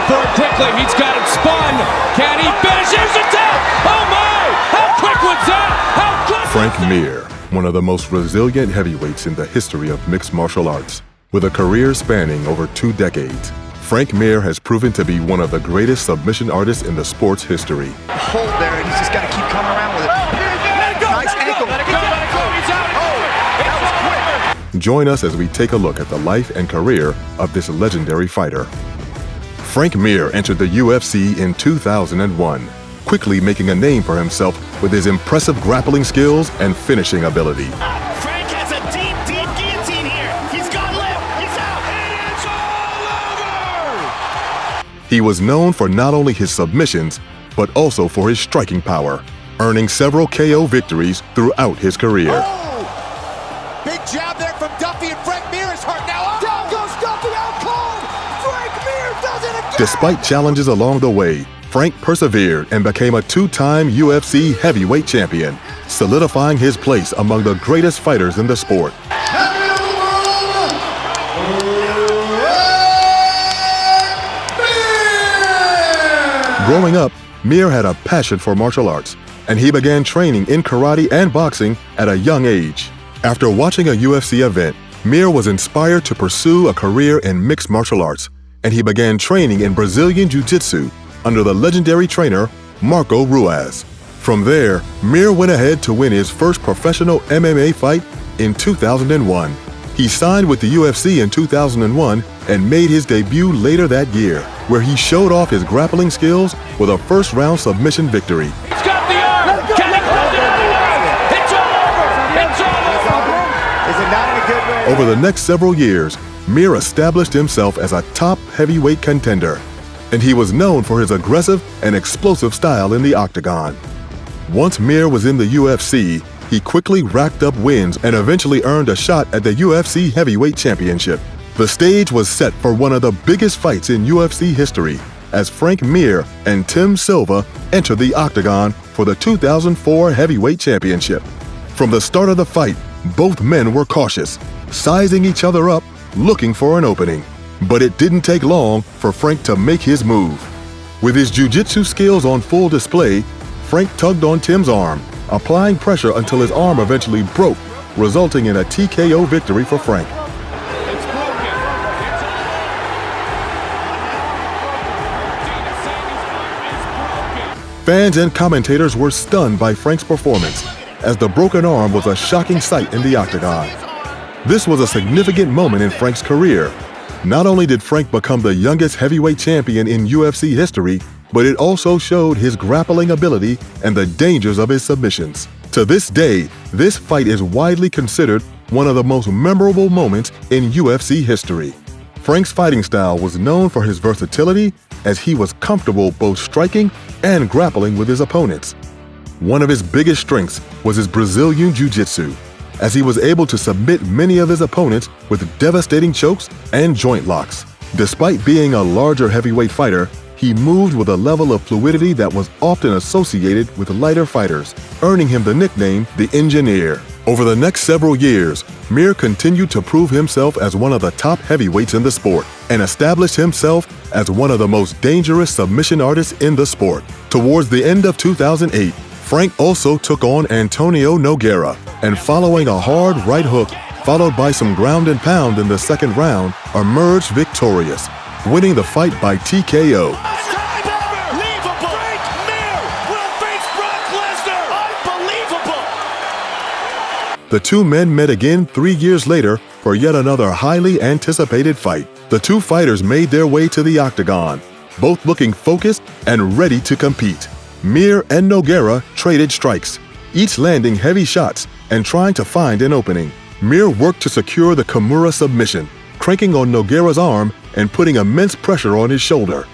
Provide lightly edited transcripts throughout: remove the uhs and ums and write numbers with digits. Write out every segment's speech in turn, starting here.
for it quickly. He's got it spun. Can he finish? Here's the tap. Oh my! How quick was that? How quick? Frank Mir, one of the most resilient heavyweights in the history of mixed martial arts. With a career spanning over 2 decades, Frank Mir has proven to be one of the greatest submission artists in the sport's history. Hold there, and he's just got to keep coming around with it. Nice ankle. Let it go, let it go. He's out. That was quick. Join us as we take a look at the life and career of this legendary fighter. Frank Mir entered the UFC in 2001, quickly making a name for himself with his impressive grappling skills and finishing ability. Frank has a deep guillotine here. He's got lip. He's out. And it's all over. He was known for not only his submissions, but also for his striking power, earning several KO victories throughout his career. Oh! Big jab there from Duffy, and Frank Mir is hurt now. Down goes Duffy, out cold. Frank Mir does it again. Despite challenges along the way, Frank persevered and became a 2-time UFC heavyweight champion, solidifying his place among the greatest fighters in the sport. Growing up, Mir had a passion for martial arts, and he began training in karate and boxing at a young age. After watching a UFC event, Mir was inspired to pursue a career in mixed martial arts, and he began training in Brazilian Jiu-Jitsu under the legendary trainer Marco Ruas. From there, Mir went ahead to win his first professional MMA fight in 2001. He signed with the UFC in 2001 and made his debut later that year, where he showed off his grappling skills with a first-round submission victory. He's got the arm. Can he close it out? It's all over. It's all over. Is it not in a good way? Over the next several years, Mir established himself as a top heavyweight contender, and he was known for his aggressive and explosive style in the octagon. Once Mir was in the UFC, he quickly racked up wins and eventually earned a shot at the UFC Heavyweight Championship. The stage was set for one of the biggest fights in UFC history, as Frank Mir and Tim Sylvia entered the octagon for the 2004 Heavyweight Championship. From the start of the fight, both men were cautious, sizing each other up, looking for an opening. But it didn't take long for Frank to make his move. With his jiu-jitsu skills on full display, Frank tugged on Tim's arm, applying pressure until his arm eventually broke, resulting in a TKO victory for Frank. Fans and commentators were stunned by Frank's performance, as the broken arm was a shocking sight in the octagon. This was a significant moment in Frank's career. Not only did Frank become the youngest heavyweight champion in UFC history, but it also showed his grappling ability and the dangers of his submissions. To this day, this fight is widely considered one of the most memorable moments in UFC history. Frank's fighting style was known for his versatility, as he was comfortable both striking and grappling with his opponents. One of his biggest strengths was his Brazilian Jiu-Jitsu, as he was able to submit many of his opponents with devastating chokes and joint locks. Despite being a larger heavyweight fighter, he moved with a level of fluidity that was often associated with lighter fighters, earning him the nickname the Engineer. Over the next several years, Mir continued to prove himself as one of the top heavyweights in the sport and established himself as one of the most dangerous submission artists in the sport. Towards the end of 2008, Frank also took on Antonio Nogueira, and following a hard right hook, followed by some ground and pound in the second round, emerged victorious, winning the fight by TKO. Unbelievable! Frank Mir will face Brock Lesnar! Unbelievable! The two men met again 3 years later for yet another highly anticipated fight. The two fighters made their way to the octagon, both looking focused and ready to compete. Mir and Nogueira traded strikes, each landing heavy shots and trying to find an opening. Mir worked to secure the Kimura submission, cranking on Nogueira's arm and putting immense pressure on his shoulder.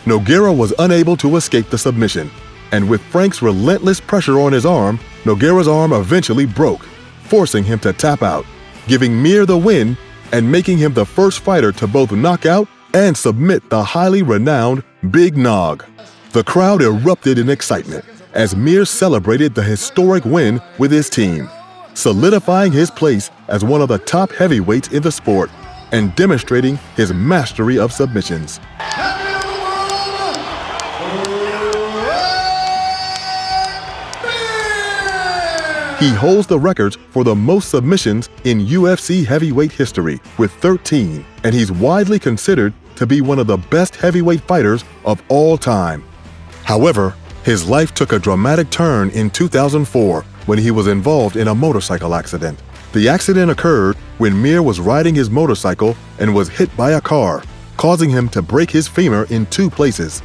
Nogueira was unable to escape the submission, and with Frank's relentless pressure on his arm, Nogueira's arm eventually broke, forcing him to tap out, giving Mir the win and making him the first fighter to both knock out and submit the highly renowned Big Nog. The crowd erupted in excitement as Mir celebrated the historic win with his team, solidifying his place as one of the top heavyweights in the sport and demonstrating his mastery of submissions. Champion of the world, He holds the records for the most submissions in UFC heavyweight history with 13, and he's widely considered to be one of the best heavyweight fighters of all time. However, his life took a dramatic turn in 2004 when he was involved in a motorcycle accident. The accident occurred when Mir was riding his motorcycle and was hit by a car, causing him to break his femur in 2 places.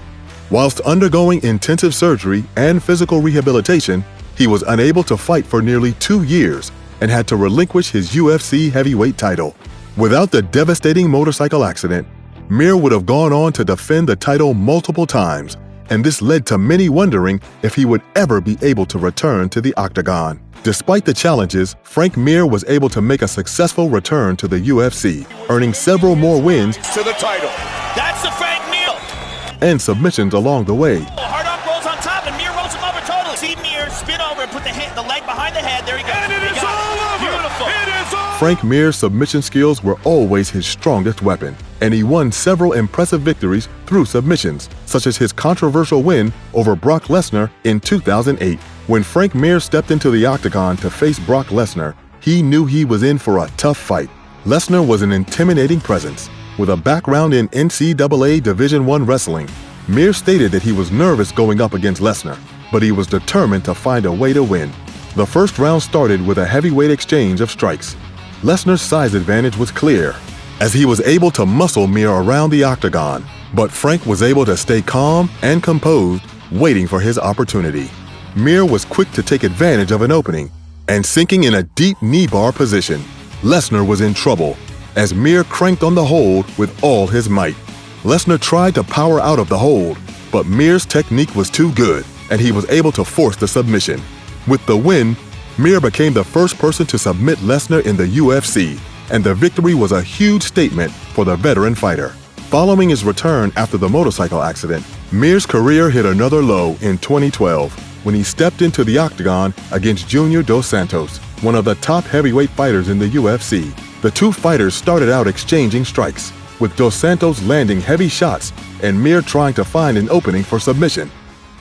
Whilst undergoing intensive surgery and physical rehabilitation, he was unable to fight for nearly 2 years and had to relinquish his UFC heavyweight title. Without the devastating motorcycle accident, Mir would have gone on to defend the title multiple times, and this led to many wondering if he would ever be able to return to the octagon. Despite the challenges, Frank Mir was able to make a successful return to the UFC, earning several more wins To the title. That's the Frank Mir. and submissions along the way. Hard arm rolls on top, and Mir rolls him over totally. See Mir spin over and put the leg behind the head. There he goes. And it is all over. Beautiful. It is all Frank Mir's submission skills were always his strongest weapon, and he won several impressive victories through submissions, such as his controversial win over Brock Lesnar in 2008. When Frank Mir stepped into the octagon to face Brock Lesnar, he knew he was in for a tough fight. Lesnar was an intimidating presence. With a background in NCAA Division I wrestling, Mir stated that he was nervous going up against Lesnar, but he was determined to find a way to win. The first round started with a heavyweight exchange of strikes. Lesnar's size advantage was clear, as he was able to muscle Mir around the octagon, but Frank was able to stay calm and composed, waiting for his opportunity. Mir was quick to take advantage of an opening, and sinking in a deep knee bar position, Lesnar was in trouble, as Mir cranked on the hold with all his might. Lesnar tried to power out of the hold, but Mir's technique was too good, and he was able to force the submission. With the win, Mir became the first person to submit Lesnar in the UFC, and the victory was a huge statement for the veteran fighter. Following his return after the motorcycle accident, Mir's career hit another low in 2012 when he stepped into the octagon against Junior Dos Santos, one of the top heavyweight fighters in the UFC. The two fighters started out exchanging strikes, with Dos Santos landing heavy shots and Mir trying to find an opening for submission.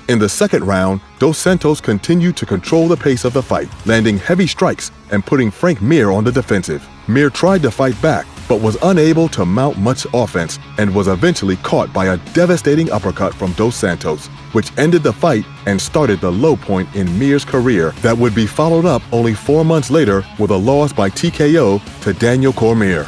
In the second round, Dos Santos continued to control the pace of the fight, landing heavy strikes and putting Frank Mir on the defensive. Mir tried to fight back, but was unable to mount much offense and was eventually caught by a devastating uppercut from Dos Santos, which ended the fight and started the low point in Mir's career that would be followed up only 4 months later with a loss by TKO to Daniel Cormier.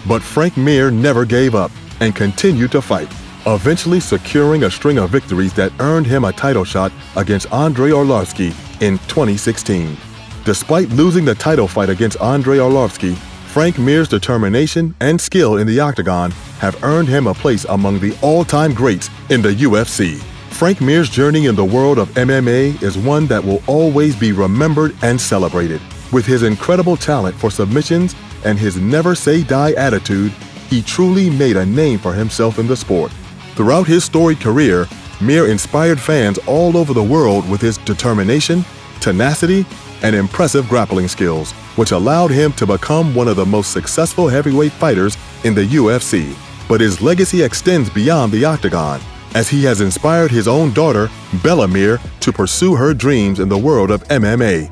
But Frank Mir never gave up and continued to fight, eventually securing a string of victories that earned him a title shot against Andrei Arlovski in 2016. Despite losing the title fight against Andrei Arlovski, Frank Mir's determination and skill in the octagon have earned him a place among the all-time greats in the UFC. Frank Mir's journey in the world of MMA is one that will always be remembered and celebrated. With his incredible talent for submissions and his never-say-die attitude, he truly made a name for himself in the sport. Throughout his storied career, Mir inspired fans all over the world with his determination, tenacity, and impressive grappling skills, which allowed him to become one of the most successful heavyweight fighters in the UFC. But his legacy extends beyond the octagon, as he has inspired his own daughter, Bella Mir, to pursue her dreams in the world of MMA.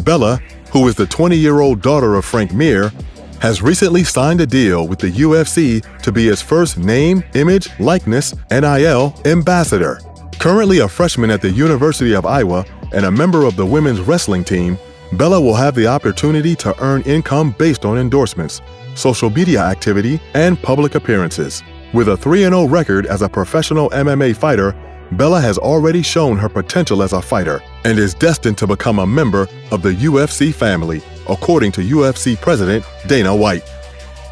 Bella, who is the 20-year-old daughter of Frank Mir, has recently signed a deal with the UFC to be his first name, image, likeness, NIL ambassador. Currently a freshman at the University of Iowa and a member of the women's wrestling team, Bella will have the opportunity to earn income based on endorsements, social media activity, and public appearances. With a 3-0 record as a professional MMA fighter, Bella has already shown her potential as a fighter and is destined to become a member of the UFC family, according to UFC President Dana White.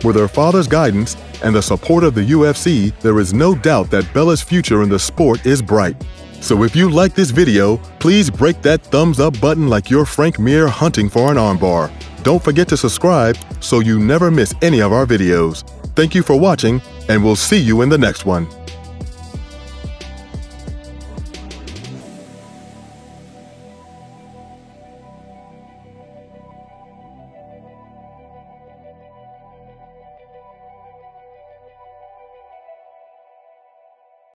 With her father's guidance and the support of the UFC, there is no doubt that Bella's future in the sport is bright. So if you like this video, please break that thumbs up button like you're Frank Mir hunting for an armbar. Don't forget to subscribe so you never miss any of our videos. Thank you for watching, and we'll see you in the next one.